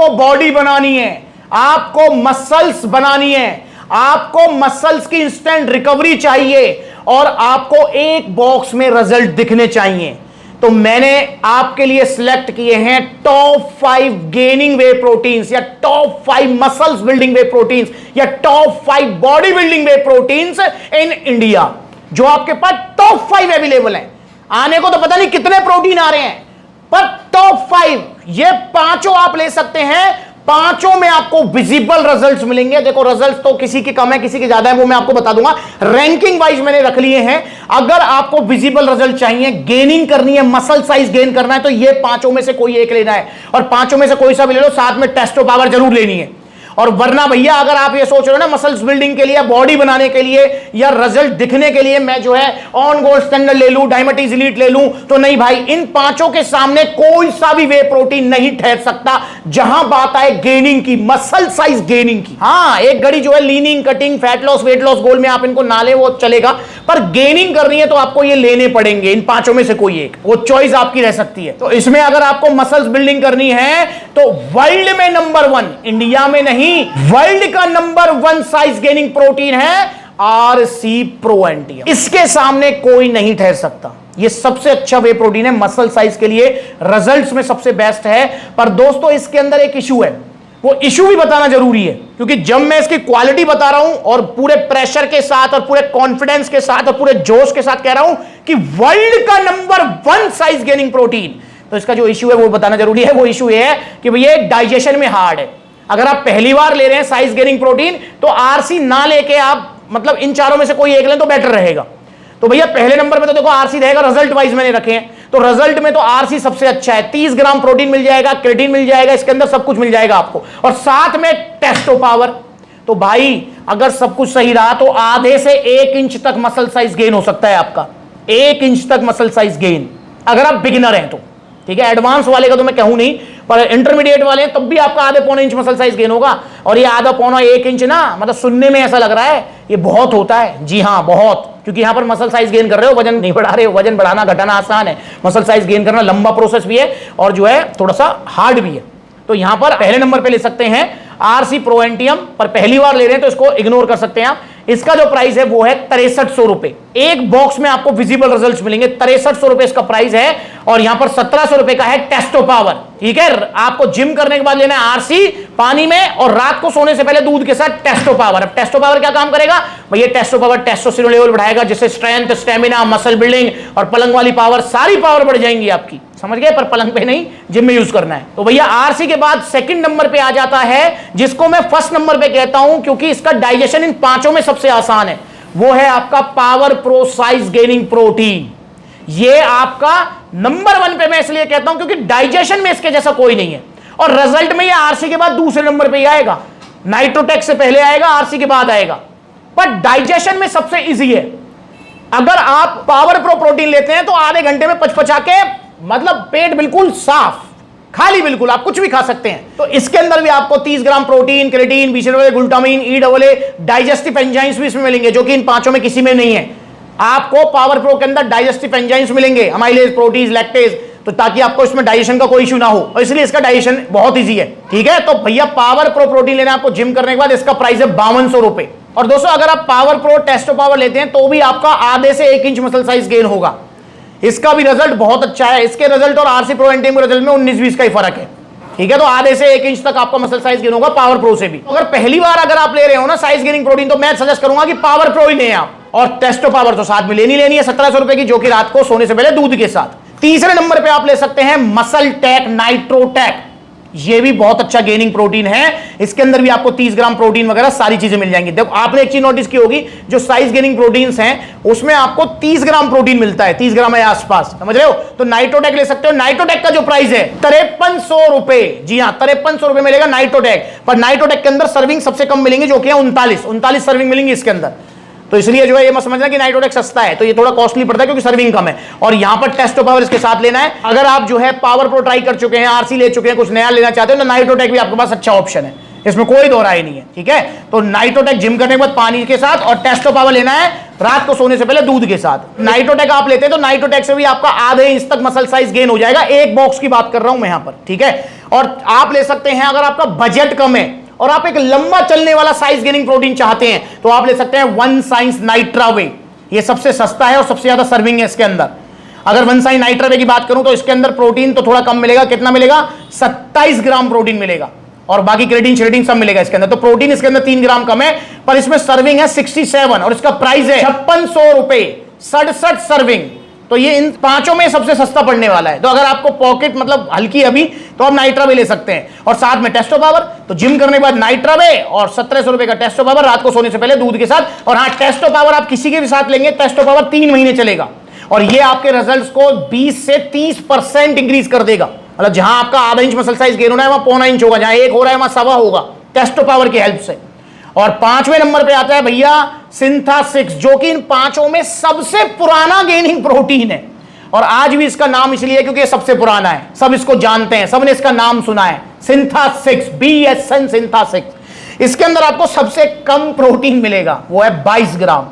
आपको बॉडी बनानी है, आपको मसल्स बनानी है, आपको मसल्स की इंस्टेंट रिकवरी चाहिए और आपको एक बॉक्स में रिजल्ट दिखने चाहिए, तो मैंने आपके लिए सिलेक्ट किए हैं टॉप 5 गेनिंग वे प्रोटीन्स या टॉप 5 मसल्स बिल्डिंग वे प्रोटीन्स या top 5 body building way proteins in India, जो आपके पास टॉप 5 अवेलेबल हैं। आने को तो पता नहीं कितने प्रोटीन आ रहे हैं, पर टॉप 5 ये पांचों आप ले सकते हैं। पांचों में आपको विजिबल रिजल्ट्स मिलेंगे। देखो रिजल्ट्स तो किसी की कम है किसी की ज्यादा है, वो मैं आपको बता दूंगा। रैंकिंग वाइज मैंने रख लिए हैं। अगर आपको विजिबल रिजल्ट चाहिए, गेनिंग करनी है, मसल साइज गेन करना है, तो ये पांचों में से कोई एक लेना है, और पांचों में से कोई सा भी ले लो, साथ में टेस्टो पावर जरूर लेनी है। और वरना भैया अगर आप ये सोच रहे हो ना मसल्स बिल्डिंग के लिए, बॉडी बनाने के लिए या रिजल्ट दिखने के लिए मैं जो है ऑन गोल्ड स्टैंडर्ड ले लूं, डायमेटीज एलीट ले लूं, तो नहीं भाई, इन पांचों के सामने कोई सा भी वे प्रोटीन नहीं ठहर सकता जहां बात आए गेनिंग की, मसल साइज गेनिंग की। हां, एक घड़ी जो है leaning, cutting, fat loss, weight loss goal में आप इनको ना ले वो चलेगा, पर गेनिंग करनी है तो आपको ये लेने पड़ेंगे। इन पांचों में से कोई एक, वो चॉइस आपकी रह सकती है। तो इसमें अगर आपको मसल्स बिल्डिंग करनी है तो वर्ल्ड में नंबर 1, इंडिया में नहीं, वर्ल्ड का नंबर 1 साइज गेनिंग प्रोटीन है आरसी प्रोएंटियम। इसके सामने कोई नहीं ठहर सकता। ये सबसे अच्छा वे प्रोटीन है मसल साइज के लिए, रिजल्ट्स में सबसे बेस्ट है। पर दोस्तों इसके अंदर एक इशू है, वो इशू भी बताना जरूरी है, क्योंकि जब मैं इसकी क्वालिटी बता रहा हूं और पूरे प्रेशर के साथ और पूरे कॉन्फिडेंस के साथ और पूरे जोश के साथ कह रहा हूं कि वर्ल्ड का नंबर 1 साइज गेनिंग प्रोटीन, तो इसका जो इशू है वो बताना जरूरी है। वो इशू ये है कि भैया डाइजेशन में हार्ड है। अगर आप पहली बार ले रहे हैं साइज गेनिंग प्रोटीन, तो आरसी ना लेके आप मतलब इन चारों में से कोई एक लें तो बेटर रहेगा। तो भैया पहले नंबर पे तो देखो आरसी रहेगा, रिजल्ट वाइज मैंने रखे हैं, तो रिजल्ट में तो आरसी सबसे अच्छा है। 30 ग्राम प्रोटीन मिल जाएगा, क्रेटीन मिल जाएगा, इसके अंदर सब कुछ मिल जाएगा आपको, और साथ में टेस्टो पावर। तो भाई अगर सब कुछ सही रहा तो आधे से 1 इंच तक मसल साइज गेन हो सकता है आपका, 1 इंच तक मसल साइज गेन, अगर आप बिगिनर हैं तो। ठीक है, एडवांस वाले का तो मैं कहूं नहीं, पर इंटरमीडिएट वाले तब भी आपका आधे पौने इंच मसल साइज गेन होगा। और ये आधा पौना 1 इंच ना, मतलब सुनने में ऐसा लग रहा है ये बहुत होता है। जी हाँ बहुत, क्योंकि यहां पर मसल साइज गेन कर रहे हो, वजन नहीं बढ़ा रहे हो। वजन बढ़ाना घटाना आसान है, मसल साइज गेन करना लंबा प्रोसेस भी है और जो है थोड़ा सा हार्ड भी है। तो यहां पर पहले नंबर पे ले सकते हैं आरसी प्रोएंटियम, पर पहली बार ले रहे हैं तो इसको इग्नोर कर सकते हैं आप। इसका जो प्राइस है वो है 6300 रुपए। एक बॉक्स में आपको विजिबल रिजल्ट्स मिलेंगे, 6300 रुपए इसका प्राइस है। और यहां पर 1700 रुपए का है टेस्टो पावर। ठीक है, आपको जिम करने के बाद लेना है आरसी पानी में, और रात को सोने से पहले दूध के साथ टेस्टो पावर। अब टेस्टो पावर क्या काम करेगा भैया? टेस्टो पावर टेस्टोस्टेरोन लेवल बढ़ाएगा, जिससे स्ट्रेंथ, स्टेमिना, मसल बिल्डिंग और पलंग वाली पावर, सारी पावर बढ़ जाएंगी आपकी। समझ गए? पर पलंग पे नहीं, जिम में यूज करना है। तो भैया आरसी के बाद सेकंड नंबर पे आ जाता है, जिसको मैं फर्स्ट नंबर पे कहता हूं क्योंकि इसका डाइजेशन इन पांचों में सबसे आसान है, वो है आपका power pro size gaining protein. ये आपका नंबर 1 पे मैं इसलिए कहता हूं क्योंकि डाइजेशन में इसके जैसा कोई नहीं है, और रिजल्ट में ये आरसी के बाद दूसरे नंबर पे ही आएगा। नाइट्रोटेक से पहले आएगा, आरसी के बाद आएगा, पर डाइजेशन में सबसे इजी है। अगर आप पावर प्रो प्रोटीन लेते हैं तो आधे घंटे में पचपचा के, मतलब पेट बिल्कुल साफ, खाली बिल्कुल, आप कुछ भी खा सकते हैं। तो इसके अंदर भी आपको 30 gram protein, creatine, BCW, glutamine, EW, digestive enzymes भी इसमें मिलेंगे, जो कि इन पांचों में किसी में नहीं है। आपको पावर प्रो के अंदर डाइजेस्टिव एंजाइम्स मिलेंगे, अमाइलेज, प्रोटीज, लैक्टेज, तो ताकि आपको इसमें डाइजेशन का कोई इशू ना हो, और इसलिए इसका डाइजेशन बहुत ईजी है। ठीक है, तो भैया पावर प्रो प्रोटीन लेना आपको जिम करने के बाद, इसका प्राइस है 5200 रुपए। और दोस्तों अगर आप पावर प्रो टेस्टो पावर लेते हैं तो भी आपका आधे से 1 इंच मसल साइज गेन होगा। इसका भी रिजल्ट बहुत अच्छा है। इसके रिजल्ट और आरसी प्रोएंटियम के रिजल्ट में 19-20 का ही फर्क है। ठीक है, तो आधे से 1 इंच तक आपका मसल साइज गेन होगा पावर प्रो से भी। अगर पहली बार अगर आप ले रहे हो ना साइज गेनिंग प्रोटीन, तो मैं सजेस्ट करूंगा कि पावर प्रो ही लें आप, और टेस्टो पावर तो साथ में लेनी है 1700 रुपए की, जो कि रात को सोने से पहले दूध के साथ। तीसरे नंबर पे आप ले सकते हैं मसल टेक नाइट्रोटेक। ये भी बहुत अच्छा गेनिंग प्रोटीन है। इसके अंदर भी आपको 30 ग्राम प्रोटीन वगैरह सारी चीजें मिल जाएंगी। देखो आपने एक चीज नोटिस की होगी, जो साइज गेनिंग प्रोटीन्स हैं उसमें आपको 30 ग्राम प्रोटीन मिलता है, 30 ग्राम है आसपास, समझ रहे हो? तो नाइट्रोटेक ले सकते हो। नाइट्रोटेक का जो प्राइस है 5300 रुपए। जी हाँ, 5300 रुपए मिलेगा नाइट्रोटेक। पर नाइट्रोटेक के अंदर सर्विंग सबसे कम मिलेंगे, जो कि है 39 सर्विंग मिलेंगी इसके अंदर। तो इसलिए जो है ये मत समझना कि नाइट्रोटेक सस्ता है, तो ये थोड़ा कॉस्टली पड़ता है क्योंकि सर्विंग कम है। और यहां पर टेस्टो पावर इसके साथ लेना है। अगर आप जो है पावर प्रो ट्राई कर चुके हैं, आरसी ले चुके हैं, कुछ नया लेना चाहते हो, तो नाइट्रोटेक भी आपके पास अच्छा ऑप्शन है, इसमें कोई दो राय नहीं है। ठीक है, तो नाइट्रोटेक जिम करने के बाद पानी के साथ, और टेस्टो पावर लेना है रात को सोने से पहले दूध के साथ। नाइट्रोटेक आप लेते हैं तो नाइट्रोटेक से भी आपका आधे इंच तक मसल साइज गेन हो जाएगा, एक बॉक्स की बात कर रहा हूं मैं यहां पर, ठीक है। और आप ले सकते हैं अगर आपका बजट कम है और आप एक लंबा चलने वाला साइज गेनिंग प्रोटीन चाहते हैं तो आप ले सकते हैं वन साइंस नाइट्रा वे। ये सबसे सस्ता है और सबसे ज्यादा सर्विंग है इसके अंदर। अगर वन साइंस नाइट्रा वे की बात करूं तो इसके अंदर प्रोटीन तो थोड़ा कम मिलेगा, कितना मिलेगा, 27 ग्राम प्रोटीन मिलेगा और बाकी क्रेटिन शेडिंग सब मिलेगा इसके अंदर। तो प्रोटीन इसके अंदर 3 ग्राम कम है, पर इसमें सर्विंग है 67 और इसका प्राइस है 5600 रुपए, 67 सर्विंग। तो ये इन पांचों में सबसे सस्ता पड़ने वाला है। तो अगर आपको पॉकेट मतलब हल्की अभी तो आप नाइट्रा वे ले सकते हैं और साथ में टेस्टो पावर। तो जिम करने के बाद नाइट्रा वे और 1700 रुपए का टेस्टो पावर रात को सोने से पहले दूध के साथ। और हाँ, टेस्टो पावर आप किसी के भी साथ लेंगे, टेस्टो पावर 3 महीने चलेगा और ये आपके रिजल्ट्स को 20 से 30% इंक्रीज कर देगा। मतलब जहां आपका आधा इंच मसल साइज गेन होना है वहां पौना इंच होगा, जहां 1 हो रहा है वहां 1.25 होगा टेस्टो पावर की हेल्प से। और 5वें नंबर पे आता है भैया सिंथा-6, जो कि इन पांचों में सबसे पुराना गेनिंग प्रोटीन है और आज भी इसका नाम इसलिए है क्योंकि ये सबसे पुराना है, सब इसको जानते हैं, सबने इसका नाम सुना है, सिंथा-6, BSN सिंथा-6। इसके अंदर आपको सबसे कम प्रोटीन मिलेगा, वो है 22 ग्राम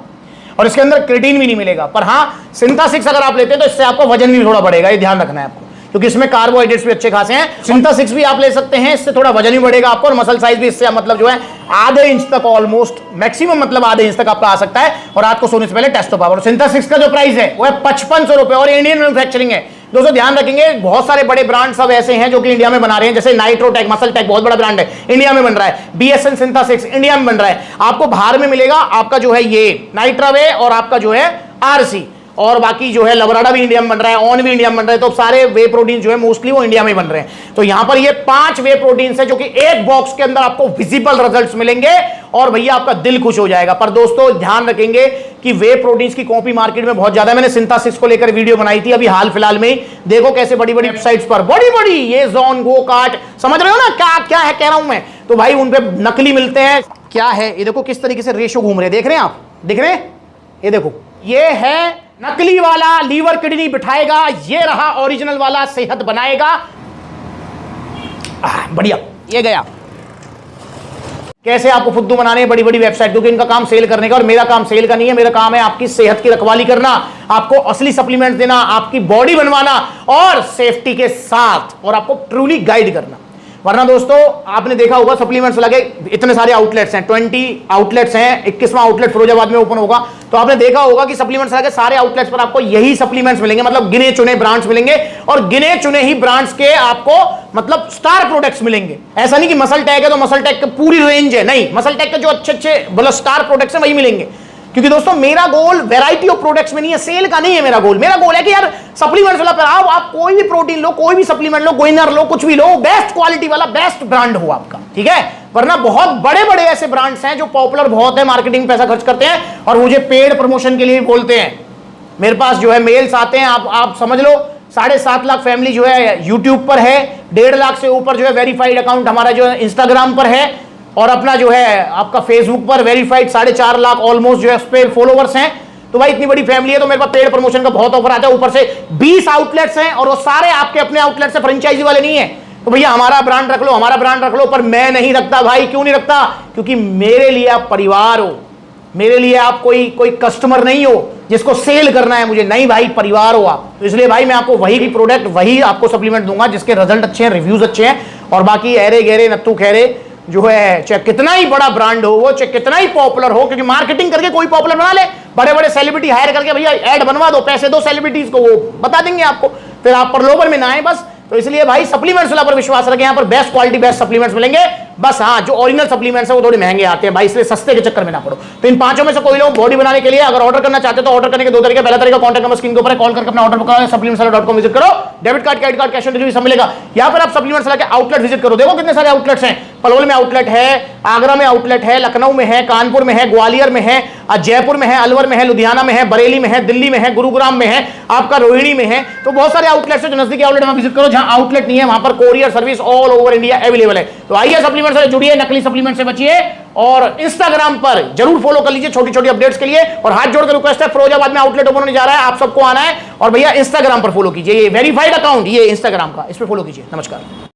और इसके अंदर क्रेटिन भी नहीं मिलेगा। पर हाँ, सिंथा-6 अगर आप लेते हैं तो इससे आपका वजन भी थोड़ा बढ़ेगा, ये ध्यान रखना है आपको, क्योंकि इसमें कार्बोहाइड्रेट्स भी अच्छे खासे हैं। सिंथा-6 भी आप ले सकते हैं, इससे थोड़ा वजन भी बढ़ेगा आपको और मसल साइज भी इससे मतलब जो है आधे इंच तक, ऑलमोस्ट मैक्सिमम मतलब आधे इंच तक आपका आ सकता है। और रात को सोने से पहले टेस्टो पावर। सिंथा-6 का जो प्राइस है वो है 5500 रुपए और इंडियन मैन्युफैक्चरिंग है। दोस्तों ध्यान रखेंगे, बहुत सारे बड़े ब्रांड सब ऐसे हैं जो कि इंडिया में बना रहे हैं, जैसे नाइट्रोटेक, मसल टेक बहुत बड़ा ब्रांड है, इंडिया में बन रहा है। BSN सिंथा-6 इंडिया में बन रहा है। आपको बाहर में मिलेगा आपका जो है ये नाइट्रा वे और आपका जो है RC, और बाकी जो है लबराडा भी इंडिया में बन रहा है, ऑन भी इंडिया में बन रहा है। तो सारे वे प्रोटीन जो है मोस्टली वो इंडिया में बन रहे हैं। तो यहां पर ये 5 वे प्रोटीन है जो कि एक बॉक्स के अंदर आपको विजिबल रिजल्ट्स मिलेंगे और भैया आपका दिल खुश हो जाएगा। पर दोस्तों ध्यान रखेंगे कि वे प्रोटीन्स की कॉपी मार्केट में बहुत ज्यादा है। मैंने सिंथा-6 को लेकर वीडियो बनाई थी अभी हाल फिलहाल में, देखो कैसे बड़ी बड़ी वेबसाइट्स पर बड़ी ये जोन, गो कार्ट, समझ रहे हो ना क्या है कह रहा हूं मैं। तो भाई उन पे नकली मिलते हैं। क्या है ये, देखो किस तरीके से रेशो घूम रहे, देख रहे हैं आप, दिख रहे हैं, ये देखो, ये है नकली वाला लीवर किडनी बिठाएगा, ये रहा ओरिजिनल वाला सेहत बनाएगा। बढ़िया, ये गया। कैसे आपको फुद्दू बनाने बड़ी बड़ी वेबसाइट, क्योंकि इनका काम सेल करने का और मेरा काम सेल का नहीं है। मेरा काम है आपकी सेहत की रखवाली करना, आपको असली सप्लीमेंट्स देना, आपकी बॉडी बनवाना और सेफ्टी के साथ, और आपको ट्रूली गाइड करना। वरना दोस्तों आपने देखा होगा सप्लीमेंट्स लगे, इतने सारे आउटलेट्स हैं, 20 आउटलेट्स हैं, 21वां आउटलेट फिरोजाबाद में ओपन होगा। तो आपने देखा होगा कि सप्लीमेंट्स लगे, सारे आउटलेट्स पर आपको यही सप्लीमेंट्स मिलेंगे, मतलब गिने चुने ब्रांड्स मिलेंगे और गिने चुने ही ब्रांड्स के आपको मतलब स्टार प्रोडक्ट्स मिलेंगे। ऐसा नहीं कि मसल टेक है तो मसल टेक की पूरी रेंज है, नहीं, मसल टेक के जो अच्छे मतलब स्टार प्रोडक्ट्स हैं वही मिलेंगे। क्योंकि दोस्तों मेरा गोल वैरायटी ऑफ प्रोडक्ट्स में नहीं है, सेल का नहीं है मेरा गोल। मेरा गोल है कि यार सप्लीमेंट्स वाला पर आओ, आप कोई भी प्रोटीन लो, कोई भी सप्लीमेंट लो, गोइनर लो, कुछ भी लो, बेस्ट क्वालिटी वाला बेस्ट ब्रांड हो आपका, ठीक है। वरना बहुत बड़े बड़े ऐसे ब्रांड्स हैं जो पॉपुलर बहुत है, मार्केटिंग पैसा खर्च करते हैं और मुझे पेड प्रमोशन के लिए बोलते हैं। मेरे पास जो है मेल्स आते हैं, आप समझ लो 7.5 लाख फैमिली जो है यूट्यूब पर है, 1.5 लाख से ऊपर जो है वेरीफाइड अकाउंट हमारा जो है इंस्टाग्राम पर है, और अपना जो है आपका फेसबुक पर वेरीफाइड 4.5 लाख ऑलमोस्ट जो है उस पर फॉलोवर्स हैं। तो भाई इतनी बड़ी फैमिली है तो मेरे पास पेड प्रमोशन का बहुत ऑफर आता है। ऊपर से 20 आउटलेट्स हैं और वो सारे आपके अपने आउटलेट्स से, फ्रेंचाइजी वाले नहीं है। तो भैया हमारा ब्रांड रख लो, हमारा ब्रांड रख लो, पर मैं नहीं रखता भाई। क्यों नहीं रखता? क्योंकि मेरे लिए आप परिवार हो, मेरे लिए आप कोई कस्टमर नहीं हो जिसको सेल करना है मुझे, नहीं भाई, परिवार हो आप। तो इसलिए भाई मैं आपको वही प्रोडक्ट, वही आपको सप्लीमेंट दूंगा जिसके रिजल्ट अच्छे हैं, रिव्यूज अच्छे हैं। और बाकी अरे गहरे नत्थू खैरे जो है, चाहे कितना ही बड़ा ब्रांड हो वो, चाहे कितना ही पॉपुलर हो, क्योंकि मार्केटिंग करके कोई पॉपुलर बना ले, बड़े बड़े सेलिब्रिटी हायर करके भैया ऐड बनवा दो, पैसे दो सेलिब्रिटीज को, वो बता देंगे आपको, फिर आप प्रलोभन में ना आए बस। तो इसलिए भाई सप्लीमेंट्स वाला पर विश्वास रखें, यहाँ पर बेस्ट क्वालिटी बेस्ट सप्लीमेंट्स मिलेंगे। बस हाँ, जो ओरिजिनल सप्लीमेंट्स है वो थोड़े महंगे आते हैं भाई, इसलिए सस्ते के चक्कर में ना पड़ो। तो इन पांचों में से कोई लोग बॉडी बनाने के लिए अगर ऑर्डर करना चाहते तो ऑर्डर करने के 2 तरीके। पहला तरीका कॉन्टैक्ट नंबर स्क्रीन के ऊपर है, कॉल करके अपना ऑर्डर बुक करो, supplementswala.com विजिट करो, debit card, credit card, cash on delivery सब मिलेगा। यहाँ पर आप सप्लीमेंट्स वाला के आउटलेट विजिट करो, देखो कितने सारे आउटलेट्स हैं। पलवल में आउटलेट है, आगरा में आउटलेट है, लखनऊ में है, कानपुर में है, ग्वालियर में है, जयपुर में है, अलवर में है, लुधियाना में है, बरेली में है, दिल्ली में है, गुरुग्राम में है, आपका रोहिणी में है। तो बहुत सारे आउटलेट्स है, जो नजदीकी आउटलेट में विजिट करो। जहां आउटलेट नहीं है वहां पर courier service all over India available है। तो आइए सप्लीमेंट से जुड़िए, नकली सप्लीमेंट से बचिए और इंस्टाग्राम पर जरूर फॉलो कर लीजिए छोटी छोटी अपडेट्स के लिए। और हाथ जोड़कर रिक्वेस्ट है, फिरोजाबाद में आउटलेट ओपन होने जा रहा है, आप सबको आना है और भैया इंस्टाग्राम पर फॉलो कीजिए, ये वेरीफाइड अकाउंट, ये इंस्टाग्राम का, इस पर फॉलो कीजिए। नमस्कार।